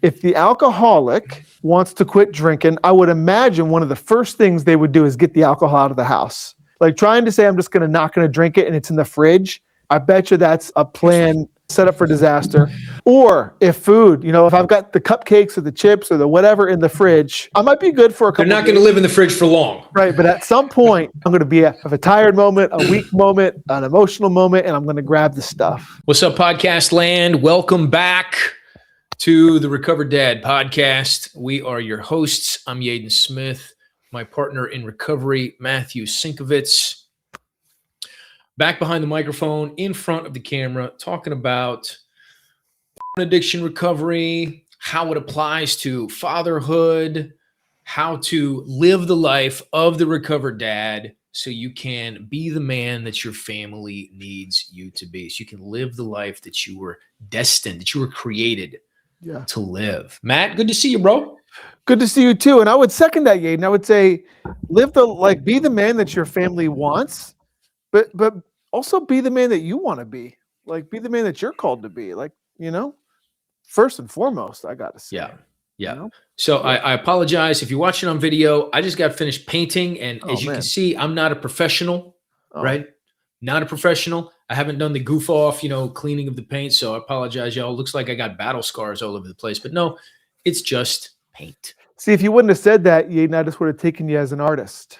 if the alcoholic wants to quit drinking, I would imagine one of the first things they would do is get the alcohol out of the house. Like trying to say, I'm just not going to drink it and it's in the fridge. I bet you that's a plan set up for disaster. Or if food, if I've got the cupcakes or the chips or the whatever in the fridge, I might be good for a couple They're not going to live in the fridge for long. Right. But at some point, I'm going to have a tired moment, a weak moment, an emotional moment, and I'm going to grab the stuff. What's up, podcast land? Welcome back to the Recovered Dad podcast. We are your hosts. I'm Yaden Smith, my partner in recovery, Matthew Sinkovitz. Back behind the microphone, in front of the camera, talking about addiction recovery, how it applies to fatherhood, how to live the life of the recovered dad so you can be the man that your family needs you to be. So you can live the life that you were destined, that you were created to live. Matt, good to see you, bro. Good to see you too. And I would second that, Yaden. I would say be the man that your family wants, but also be the man that you want to be. Like be the man that you're called to be. Like, first and foremost, I got to say. Yeah. So I apologize if you're watching on video. I just got finished painting, and as you can see, I'm not a professional, right? Not a professional. I haven't done the goof off, cleaning of the paint. So I apologize, y'all. Looks like I got battle scars all over the place, but no, it's just paint. See, if you wouldn't have said that, Yaden, I just would have taken you as an artist.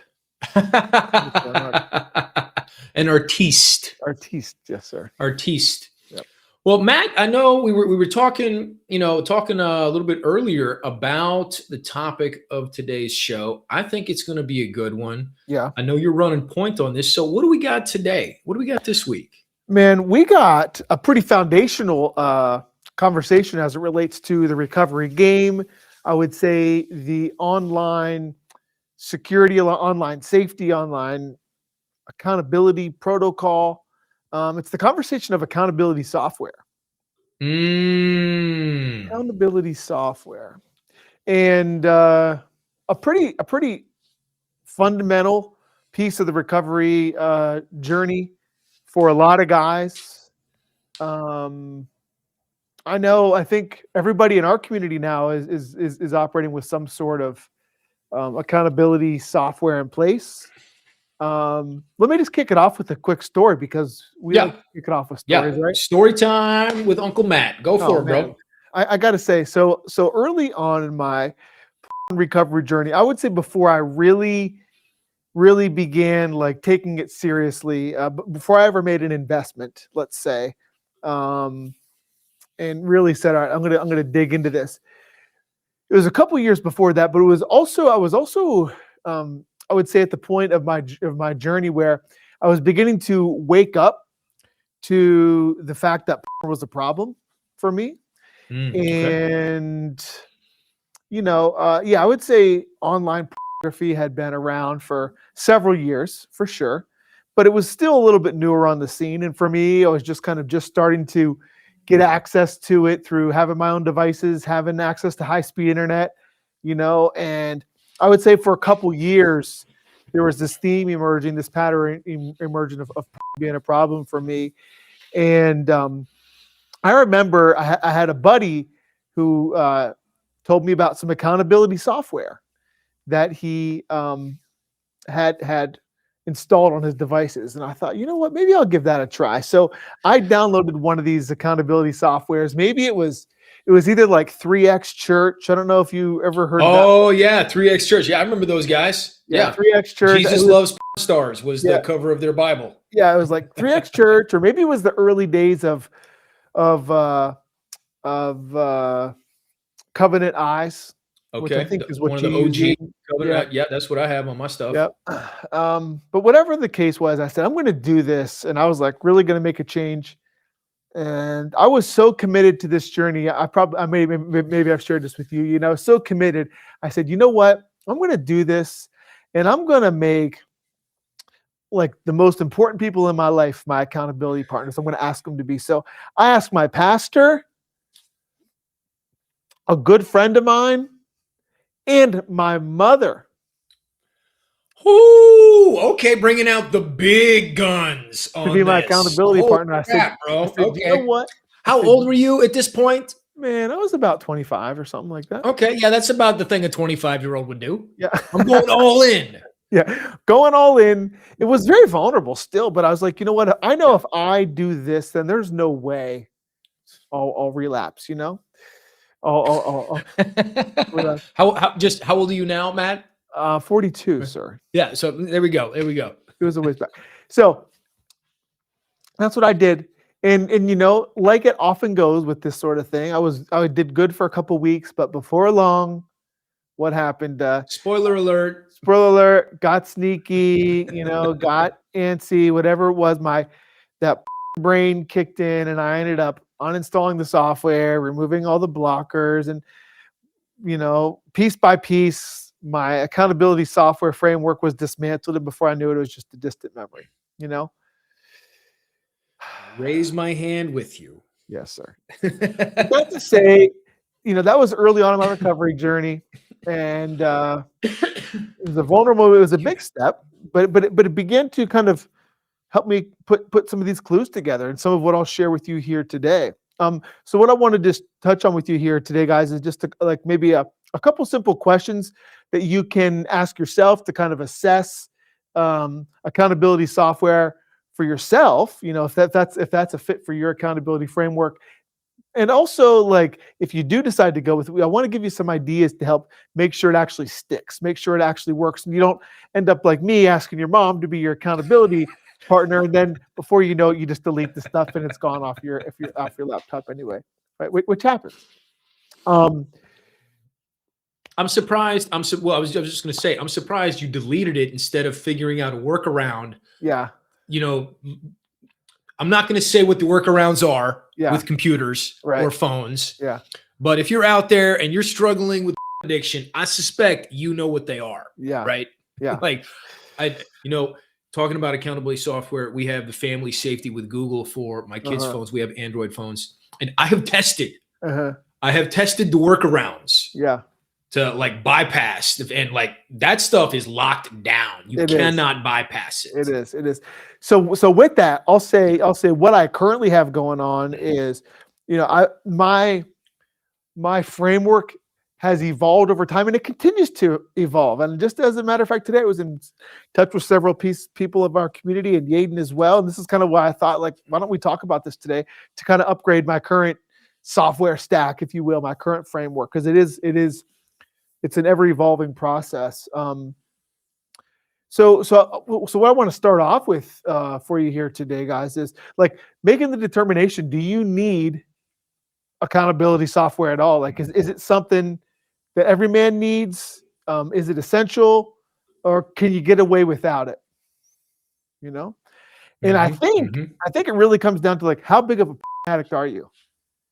An artiste. Artiste, yes, sir. Artiste. Yep. Well, Matt, I know we were talking a little bit earlier about the topic of today's show. I think it's going to be a good one. Yeah. I know you're running point on this. So what do we got today? What do we got this week? Man, we got a pretty foundational conversation as it relates to the recovery game. I would say the online security, online safety, online accountability protocol. It's the conversation of accountability software. Accountability software. And a pretty fundamental piece of the recovery journey for a lot of guys. I think everybody in our community now is operating with some sort of accountability software in place. Let me just kick it off with a quick story because we like to kick it off with stories, right? Story time with Uncle Matt. Go for it, bro. I got to say, so early on in my recovery journey, I would say before I really began like taking it seriously, before I ever made an investment, let's say, and really said, all right, I'm gonna dig into this. It was a couple years before that, but I was also I would say at the point of my journey where I was beginning to wake up to the fact that was a problem for me. And, I would say online pornography had been around for several years for sure, but it was still a little bit newer on the scene. And for me, I was just starting to get access to it through having my own devices, having access to high-speed internet, and I would say for a couple years, there was this theme emerging, this pattern emerging of being a problem for me. And I remember I had a buddy who told me about some accountability software that he had installed on his devices. And I thought, you know what, maybe I'll give that a try. So I downloaded one of these accountability softwares. Maybe it was either like 3X Church. I don't know if you ever heard of that. Oh, yeah, 3X Church. Yeah, I remember those guys. Yeah. 3X Church. Jesus Loves Stars was the cover of their Bible. Yeah, it was like 3X Church, or maybe it was the early days of Covenant Eyes. Okay. Which I think is what one of the OG Covenant. Yeah, that's what I have on my stuff. Yep. But whatever the case was, I said, I'm going to do this. And I was like, really going to make a change. And I was so committed to this journey. Maybe I've shared this with you. I was so committed. I said, you know what? I'm going to do this, and I'm going to make like the most important people in my life my accountability partners. I'm going to ask them to be. So I asked my pastor, a good friend of mine, and my mother. Ooh, okay, bringing out the big guns to be my accountability partner. I said, bro. okay. You know what? How old were you at this point? Man, I was about 25 or something like that. Okay, yeah, that's about the thing a 25-year-old would do. Yeah. I'm going all in. Yeah. Going all in. It was very vulnerable still, but I was like, you know what? I know if I do this, then there's no way I'll relapse, you know? I'll relapse. How old are you now, Matt? 42, sir. Yeah, so there we go. There we go. It was a ways back. So that's what I did. And you know, like it often goes with this sort of thing, I did good for a couple weeks, but before long, what happened? Spoiler alert. Spoiler alert, got sneaky, you know, got antsy, whatever it was, that brain kicked in and I ended up uninstalling the software, removing all the blockers, and you know, piece by piece, my accountability software framework was dismantled, and before I knew it, it was just a distant memory, you know? Raise my hand with you. Yes, sir. But to say, you know, that was early on in my recovery journey, and it was a vulnerable. It was a big step, but it began to kind of help me put some of these clues together, and some of what I'll share with you here today. So what I want to just touch on with you here today, guys, is just like maybe a couple simple questions that you can ask yourself to kind of assess accountability software for yourself. You know, if that's a fit for your accountability framework. And also, like, if you do decide to go with it, I want to give you some ideas to help make sure it actually sticks, make sure it actually works, and you don't end up like me asking your mom to be your accountability partner, and then before you know it, you just delete the stuff and it's gone off your laptop anyway, right? Which happens. I'm surprised. Well, I was just going to say, I'm surprised you deleted it instead of figuring out a workaround. Yeah. You know, I'm not going to say what the workarounds are with computers or phones. Yeah. But if you're out there and you're struggling with addiction, I suspect you know what they are. Yeah. Right. Yeah. Like, talking about accountability software, we have the family safety with Google for my kids' phones. We have Android phones, and I have tested. I have tested the workarounds. Yeah. To like bypass, and like that stuff is locked down. You cannot bypass it. It is. So with that, I'll say what I currently have going on is, you know, my framework has evolved over time, and it continues to evolve. And just as a matter of fact, today I was in touch with several people of our community, and Yaden as well. And this is kind of why I thought, like, why don't we talk about this today to kind of upgrade my current software stack, if you will, my current framework, because it's an ever evolving process. So what I want to start off with for you here today, guys, is like making the determination: do you need accountability software at all? Like, is it something that every man needs? Is it essential, or can you get away without it? You know, and I think it really comes down to like, how big of a addict are you?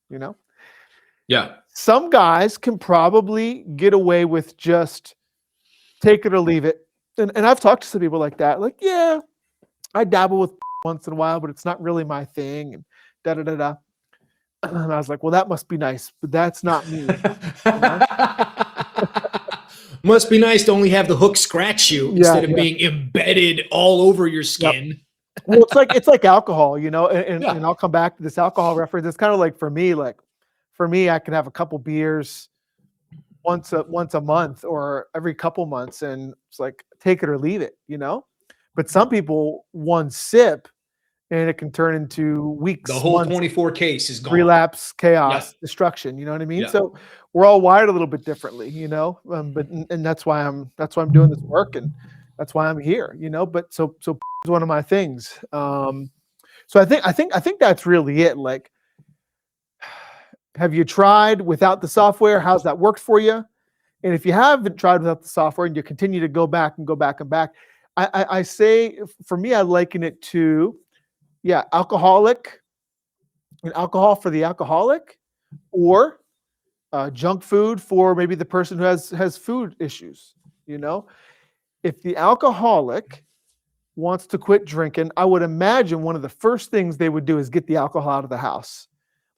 You know. Yeah. Some guys can probably get away with just take it or leave it. And I've talked to some people like that. Like, yeah, I dabble with once in a while, but it's not really my thing. And da-da-da-da. And I was like, well, that must be nice, but that's not me. Must be nice to only have the hook scratch you instead of being embedded all over your skin. Well, it's like alcohol, you know, and I'll come back to this alcohol reference. It's kind of like for me, I can have a couple beers once a month or every couple months, and it's like take it or leave it, you know. But some people, one sip, and it can turn into weeks. The whole months, 24 case is gone. Relapse, chaos, destruction. You know what I mean? So we're all wired a little bit differently, you know. But that's why I'm doing this work, and that's why I'm here, you know. But so is one of my things. So I think that's really it. Like, have you tried without the software? How's that worked for you? And if you haven't tried without the software and you continue to go back and back, I say, for me, I liken it to, alcoholic and alcohol for the alcoholic, or junk food for maybe the person who has food issues. You know, if the alcoholic wants to quit drinking, I would imagine one of the first things they would do is get the alcohol out of the house.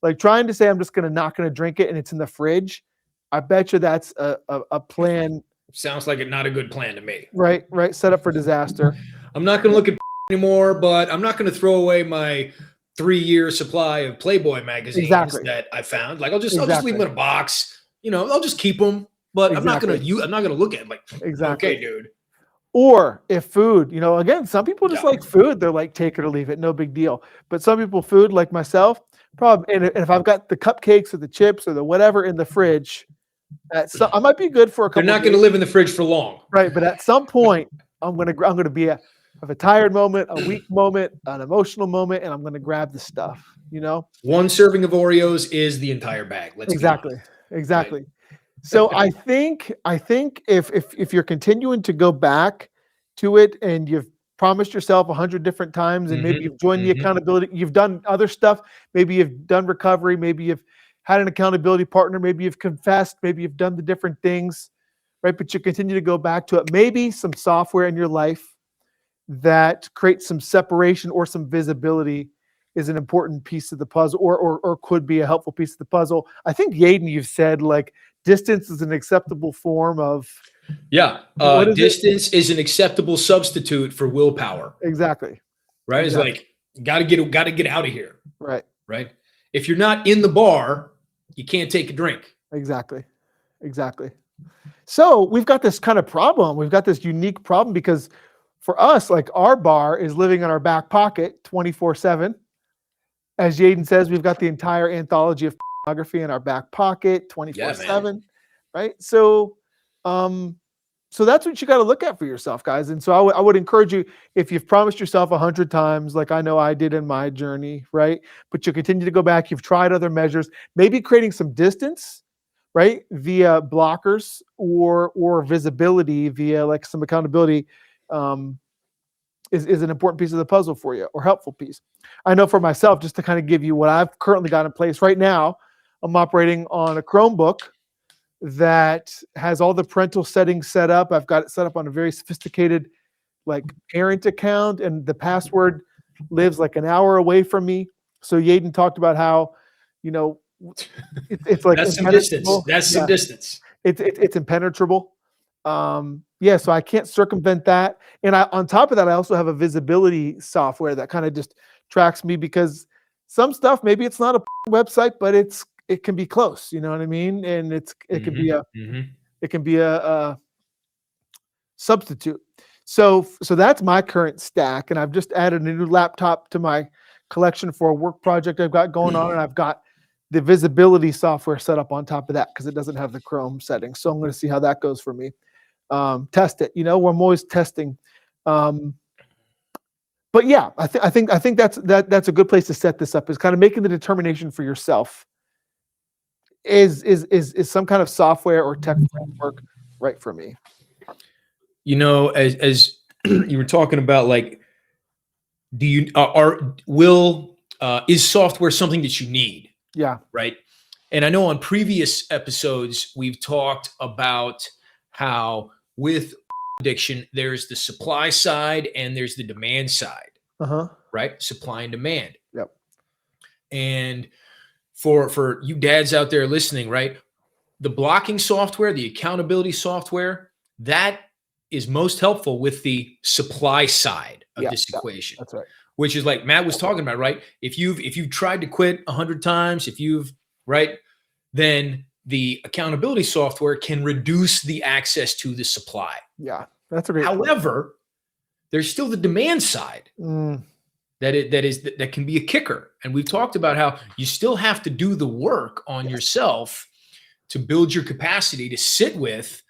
Like trying to say, I'm just not going to drink it and it's in the fridge. I bet you that's a plan. Sounds like not a good plan to me. Right. Set up for disaster. I'm not going to look at anymore, but I'm not going to throw away my 3-year supply of Playboy magazines Exactly. that I found. Like I'll just leave them Exactly. in a box. I'll just keep them, but I'm not Exactly. gonna look at it like, Exactly. okay, dude. Or if food, again, some people just Yeah. like food. They're like, take it or leave it, no big deal. But some people, food, like myself, probably. And if I've got the cupcakes or the chips or the whatever in the fridge, I might be good for a They're couple not of going to days, live in the fridge for long. right? But at some point, I'm gonna have a tired moment, a weak moment, an emotional moment, and I'm gonna grab the stuff. One serving of Oreos is the entire bag. Let's be Exactly. honest. Right? Exactly. So I think if you're continuing to go back to it and you've promised yourself 100 different times and maybe Mhm, you've joined the mhm. accountability, you've done other stuff, maybe you've done recovery, maybe you've had an accountability partner, maybe you've confessed, maybe you've done the different things, right? But you continue to go back to it. Maybe some software in your life that creates some separation or some visibility is an important piece of the puzzle, or could be a helpful piece of the puzzle. I think Yaden, you've said like distance is an acceptable form of Yeah. what is it? Distance is an acceptable substitute for willpower. Exactly. Right? It's Exactly. like got to get out of here. Right. Right? If you're not in the bar, you can't take a drink. Exactly. Exactly. So we've got this kind of problem. We've got this unique problem because for us, like our bar is living in our back pocket 24/7. As Yaden says, we've got the entire anthology of pornography in our back pocket Yeah, man. 24/7, right? So that's what you got to look at for yourself, guys. And so I would encourage you, if you've promised yourself 100 times, like I know I did in my journey, right? But you continue to go back, you've tried other measures, maybe creating some distance, right? Via blockers or visibility via like some accountability, is an important piece of the puzzle for you, or helpful piece. I know for myself, just to kind of give you what I've currently got in place right now, I'm operating on a Chromebook that has all the parental settings set up. I've got it set up on a very sophisticated like parent account, and the password lives like an hour away from me. So Yaden talked about how, you know, it's like That's some distance. impenetrable. That's some Yeah, distance. it's impenetrable. Yeah, so I can't circumvent that. And on top of that, I also have a visibility software that kind of just tracks me, because some stuff, maybe it's not a website, but it can be close. You know what I mean? And it can be Mhm, a mhm. substitute. So that's my current stack, and I've just added a new laptop to my collection for a work project I've got going on, and I've got the visibility software set up on top of that because it doesn't have the Chrome settings. So I'm going to see how that goes for me. Test it. I'm always testing. But yeah, I think that's a good place to set this up, is kind of making the determination for yourself. Is some kind of software or tech framework right for me? As you were talking about, like, do you are will is software something that you need, Yeah. right? And I know on previous episodes we've talked about how with addiction there's the supply side and there's the demand side, Uh-huh. right? Supply and demand. Yep. And for you dads out there listening, right? The blocking software, the accountability software, that is most helpful with the supply side of Yeah. this Yeah. equation, That's right. which is like Matt was talking about, right? If you've tried to quit 100 times, if you've right, then the accountability software can reduce the access to the supply. Yeah. That's a great point. However, there's still the demand side Mm, that can be a kicker. And we've talked about how you still have to do the work on yes. yourself to build your capacity to sit with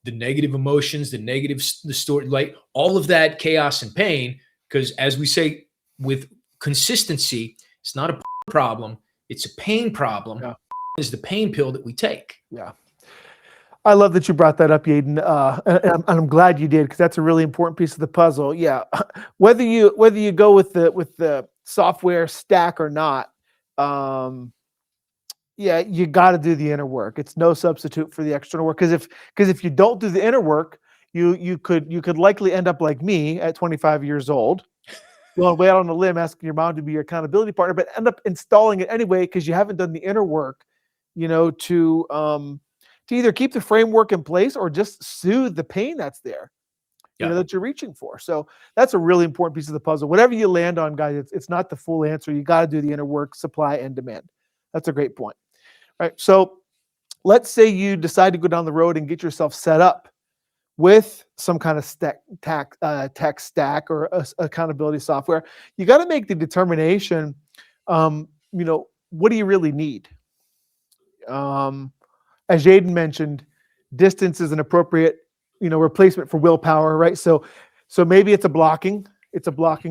the negative emotions, the story, like all of that chaos and pain. Because as we say, with consistency, it's not a problem, it's a pain problem. Yeah. Is the pain pill that we take. Yeah. I love that you brought that up, Yaden, and I'm glad you did, because that's a really important piece of the puzzle. Yeah, whether you go with the software stack or not, yeah, you got to do the inner work. It's no substitute for the external work, because if you don't do the inner work, you could likely end up like me at 25 years old, going way out on a limb, asking your mom to be your accountability partner, but end up installing it anyway because you haven't done the inner work, to either keep the framework in place or just soothe the pain that's there. Yeah. that you're reaching for. So that's a really important piece of the puzzle. Whatever you land on, guys, it's not the full answer. You got to do the inner work, supply and demand. That's a great point. Right. So let's say you decide to go down the road and get yourself set up with some kind of tech stack or accountability software. You got to make the determination, what do you really need? As Jaden mentioned, distance is an appropriate, replacement for willpower, right? So maybe it's a blocking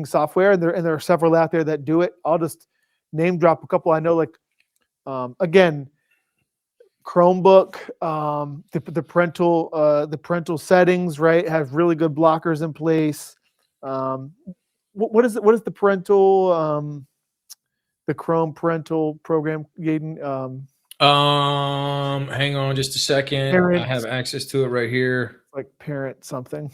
software, and there are several out there that do it. I'll just name drop a couple I know, like again, Chromebook, the parental settings, right, have really good blockers in place. What is it? What is the parental the Chrome parental program, Yaden? Hang on just a second. Parent, I have access to it right here. like parent something.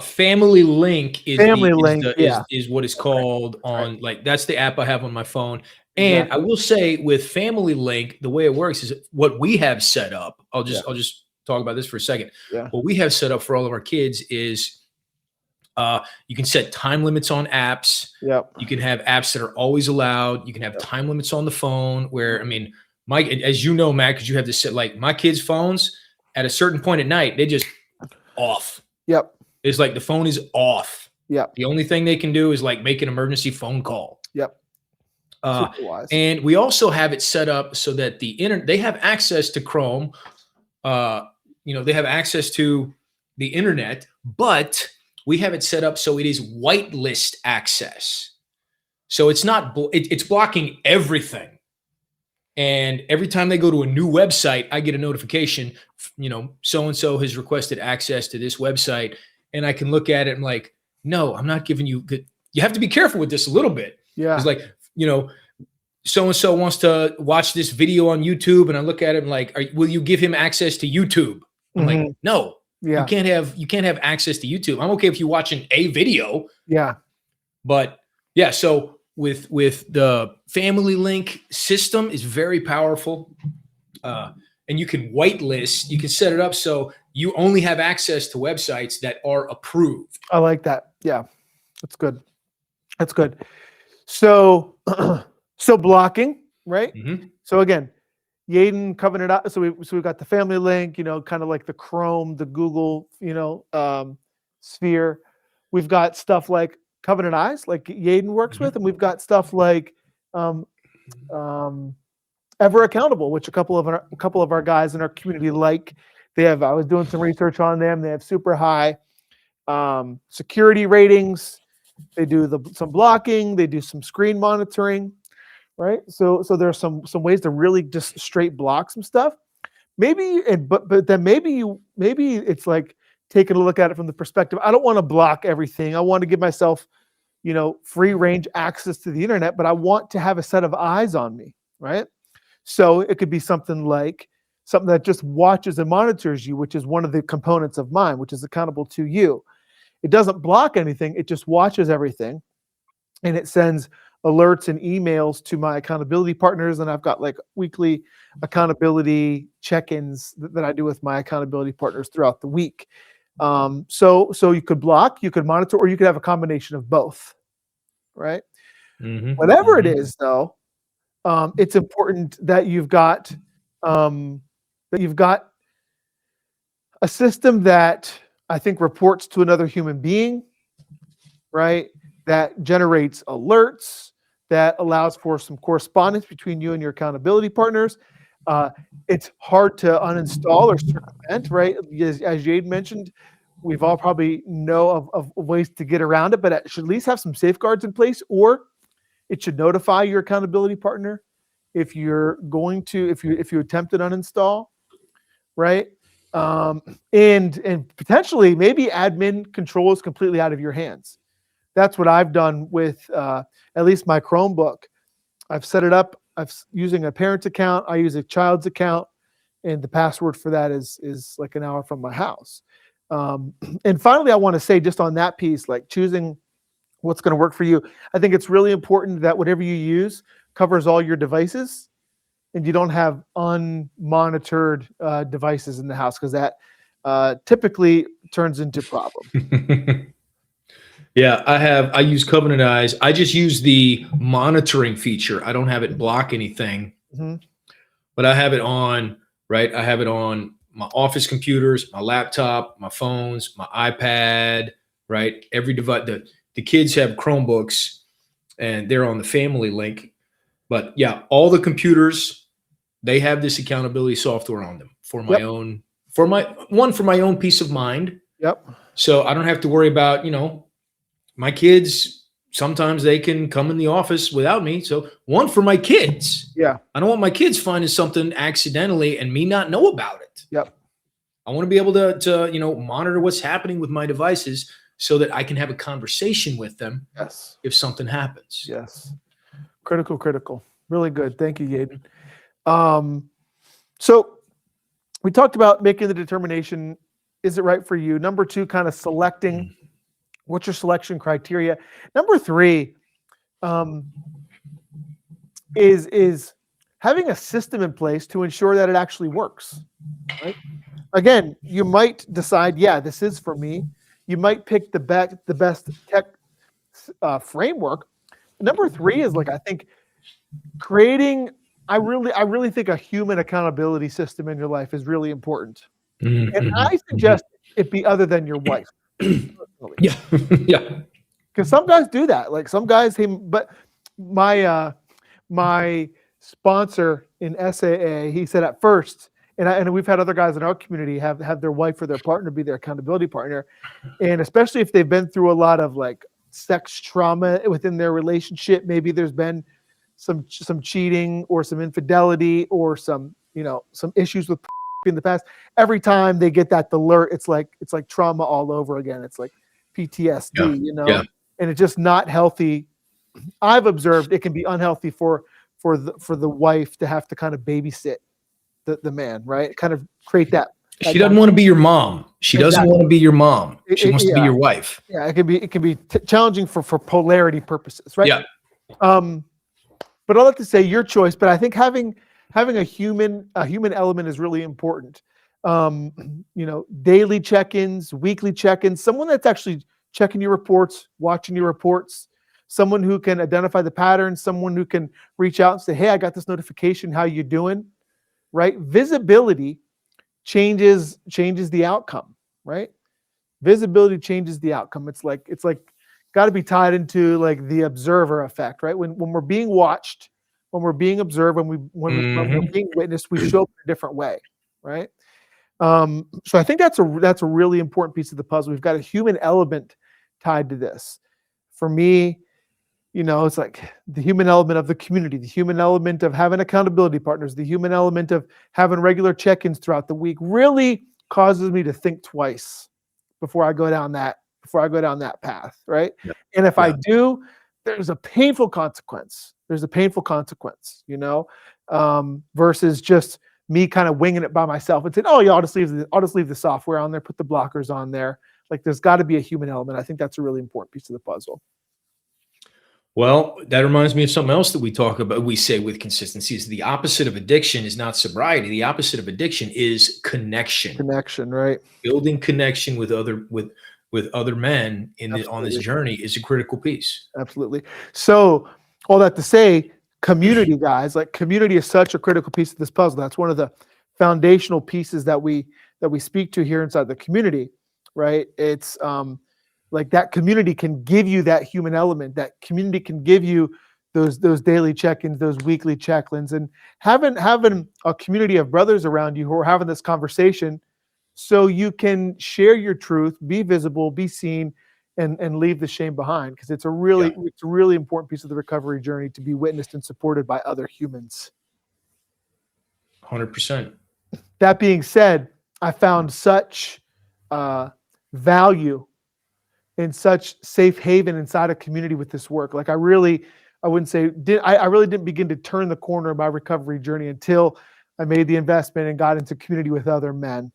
Family Link is Family Link, yeah. is what it's called on, like, that's the app I have on my phone. And Exactly. I will say with Family Link, the way it works is what we have set up. I'll just talk about this for a second. Yeah. What we have set up for all of our kids is you can set time limits on apps. Yep. You can have apps that are always allowed. You can have time limits on the phone where, I mean, Mike, as you know, Matt, because you have to set, like, my kids' phones at a certain point at night, they just off. Yep. It's like the phone is off. Yep. The only thing they can do is like make an emergency phone call. Yep. And we also have it set up so that they have access to Chrome. They have access to the internet, but we have it set up so it is whitelist access. So it's not, it's blocking everything. And every time they go to a new website, I get a notification, so-and-so has requested access to this website. And I can look at it and like, no, I'm not giving you good. You have to be careful with this a little bit. Yeah. It's like, so-and-so wants to watch this video on YouTube. And I look at it and like, will you give him access to YouTube? I'm like, no, you can't have access to YouTube. I'm okay if you're watching a video. Yeah. But yeah, so with the Family Link system is very powerful. And you can whitelist, you can set it up so you only have access to websites that are approved. I like that. Yeah, that's good. That's good. So, blocking, right? Mm-hmm. So again, Yaden covering it up. So we've got the Family Link, kind of like the Chrome, the Google, sphere. We've got stuff like Covenant Eyes, like Yaden works with, and we've got stuff like Ever Accountable, which a couple of our guys in our community like. They have. I was doing some research on them. They have super high security ratings. They do some blocking. They do some screen monitoring, right? So there's some ways to really just straight block some stuff. Maybe, but then maybe it's like taking a look at it from the perspective. I don't want to block everything. I want to give myself, free range access to the internet, but I want to have a set of eyes on me, right? So it could be something that just watches and monitors you, which is one of the components of mine, which is accountable to you. It doesn't block anything. It just watches everything. And it sends alerts and emails to my accountability partners. And I've got like weekly accountability check-ins that I do with my accountability partners throughout the week. So you could block, you could monitor, or you could have a combination of both, right? Mm-hmm. Whatever it is, though, it's important that you've got a system that I think reports to another human being, right? That generates alerts, that allows for some correspondence between you and your accountability partners. It's hard to uninstall or circumvent, right? As Jade mentioned, we've all probably know of ways to get around it, but it should at least have some safeguards in place, or it should notify your accountability partner if you're going to, if you attempt an uninstall, right? And potentially maybe admin control is completely out of your hands. That's what I've done with at least my Chromebook. I've set it up. Using a parent's account. I use a child's account, and the password for that is like an hour from my house. And finally, I want to say just on that piece, like choosing what's going to work for you. I think it's really important that whatever you use covers all your devices, and you don't have unmonitored devices in the house, because that typically turns into problems. Yeah, I use Covenant Eyes. I just use the monitoring feature. I don't have it block anything, Mm-hmm. but I have it on, right? I have it on my office computers, my laptop, my phones, my iPad, right? Every device. The kids have Chromebooks and they're on the family link. But yeah, all the computers, they have this accountability software on them for my Yep. own, for my own peace of mind. Yep. So I don't have to worry about, my kids, sometimes they can come in the office without me. So one for my kids. Yeah. I don't want my kids finding something accidentally and me not know about it. Yep. I want to be able to monitor what's happening with my devices so that I can have a conversation with them Yes. if something happens. Yes. Critical. Really good. Thank you, Yaden. So we talked about making the determination, is it right for you? Number 2, kind of selecting. What's your selection criteria? Number 3 is having a system in place to ensure that it actually works. Right? Again, you might decide, yeah, this is for me. You might pick the best tech framework. Number 3 is I think creating. I really think a human accountability system in your life is really important. Mm-hmm. And I suggest it be other than your wife. Yeah. Yeah. Because some guys do that. Some guys, but my sponsor in SAA, he said at first, and we've had other guys in our community have their wife or their partner be their accountability partner, and especially if they've been through a lot of sex trauma within their relationship, maybe there's been some cheating or some infidelity or some issues with in the past. Every time they get that alert, it's like trauma all over again. It's like PTSD, Yeah. and it's just not healthy. I've observed it can be unhealthy for the wife to have to kind of babysit the man, right? Kind of create that. She doesn't want to be your mom. She doesn't want to be your mom. She wants to be your wife. Yeah, it can be challenging for polarity purposes, right? Yeah. But I'll have to say your choice. But I think having a human element is really important. Daily check-ins, weekly check-ins, someone that's actually checking your reports, watching your reports, someone who can identify the patterns, someone who can reach out and say, hey, I got this notification. How you doing? Right? Visibility changes the outcome, right? Visibility changes the outcome. It's like got to be tied into the observer effect, right? When we're being watched, when we're being observed, when we're being witnessed, we show up in a different way, right? So I think that's a really important piece of the puzzle. We've got a human element tied to this. For me, it's the human element of the community, the human element of having accountability partners, the human element of having regular check-ins throughout the week really causes me to think twice before I go down that path, right? Yeah. And if I do, there's a painful consequence. Versus just me kind of winging it by myself and saying, "Oh yeah, I'll just leave the software on there, put the blockers on there." There's got to be a human element. I think that's a really important piece of the puzzle. Well, that reminds me of something else that we say with consistency is the opposite of addiction is not sobriety. The opposite of addiction is connection. Connection, right? Building connection with other men on this journey is a critical piece. Absolutely. So all that to say, community, guys, community is such a critical piece of this puzzle. That's one of the foundational pieces that we speak to here inside the community, right? It's that community can give you that human element. That community can give you those daily check-ins, those weekly check-ins, and having a community of brothers around you who are having this conversation, so you can share your truth, be visible, be seen, and leave the shame behind. Because it's a really important piece of the recovery journey to be witnessed and supported by other humans. 100%. That being said, I found such value in such safe haven inside a community with this work. I really didn't begin to turn the corner of my recovery journey until I made the investment and got into community with other men.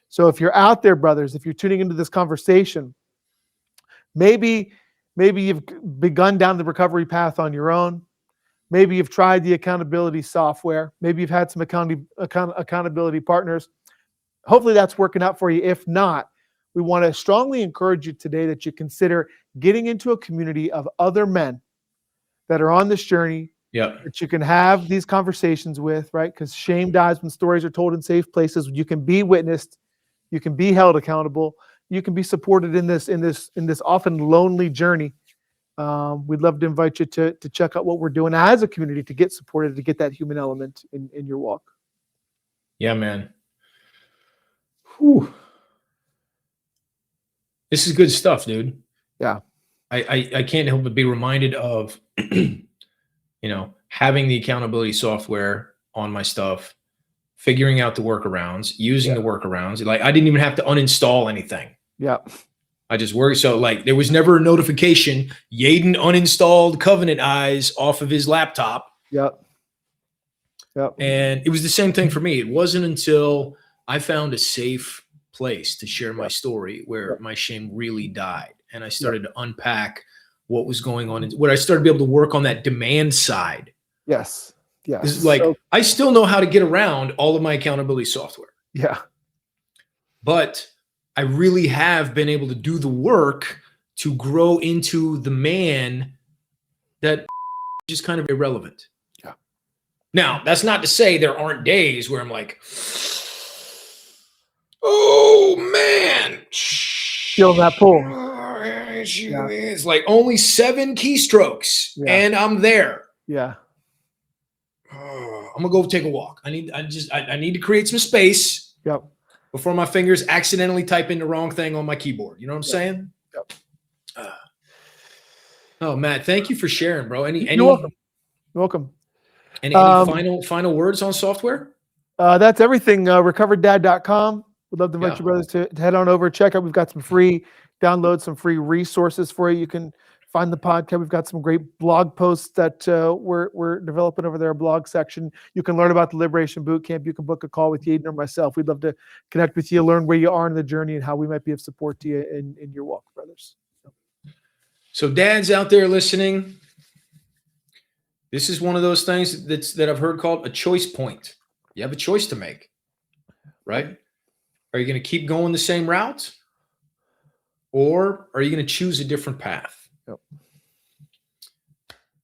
So if you're out there, brothers, if you're tuning into this conversation, maybe you've begun down the recovery path on your own. Maybe you've tried the accountability software. Maybe you've had some accountability partners. hopefully that's working out for you. If not, we want to strongly encourage you today that you consider getting into a community of other men that are on this journey Yeah. that you can have these conversations with, right? Because shame dies when stories are told in safe places. You can be witnessed, you can be held accountable, you can be supported in this often lonely journey. We'd love to invite you to check out what we're doing as a community to get supported, to get that human element in your walk. Yeah, man. Whew. This is good stuff, dude. Yeah. I can't help but be reminded of, having the accountability software on my stuff, figuring out the workarounds, using the workarounds. Like I didn't even have to uninstall anything. Yeah. I just worked. So like there was never a notification, Yaden uninstalled Covenant Eyes off of his laptop. Yep. Yep. And it was the same thing for me. It wasn't until I found a safe place to share my story where my shame really died. And I started to unpack what was going on and where I started to be able to work on that demand side. Yes. Yes. It's like I still know how to get around all of my accountability software. Yeah. But I really have been able to do the work to grow into the man that is just kind of irrelevant. Yeah. Now, that's not to say there aren't days where I'm like, oh man, feel that pull. It's like only 7 keystrokes and I'm there. Yeah. I'm gonna go take a walk. I need to create some space. Yep. Before my fingers accidentally type in the wrong thing on my keyboard. You know what I'm saying? Yep. Oh, Matt, thank you for sharing, bro. You're welcome. Any final words on software? That's everything. Recovereddad.com. We'd love to invite you brothers to head on over, check out. We've got some free downloads, some free resources for you. You can find the podcast. We've got some great blog posts that we're developing over there, blog section. You can learn about the Liberation Bootcamp. You can book a call with Yaden or myself. We'd love to connect with you, learn where you are in the journey and how we might be of support to you in your walk, brothers. So dads out there listening, this is one of those things that I've heard called a choice point. You have a choice to make, right? Are you going to keep going the same route? Or are you going to choose a different path? Yep.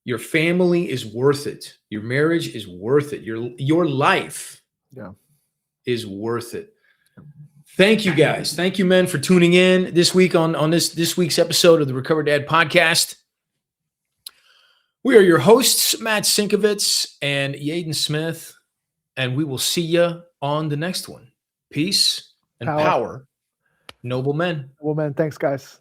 Your family is worth it. Your marriage is worth it. Your life is worth it. Thank you, guys. Thank you, men, for tuning in this week on this week's episode of the Recover Dad podcast. We are your hosts, Matt Sinkovitz and Yaden Smith, and we will see you on the next one. Peace and power. Noble men. Well, man, thanks, guys.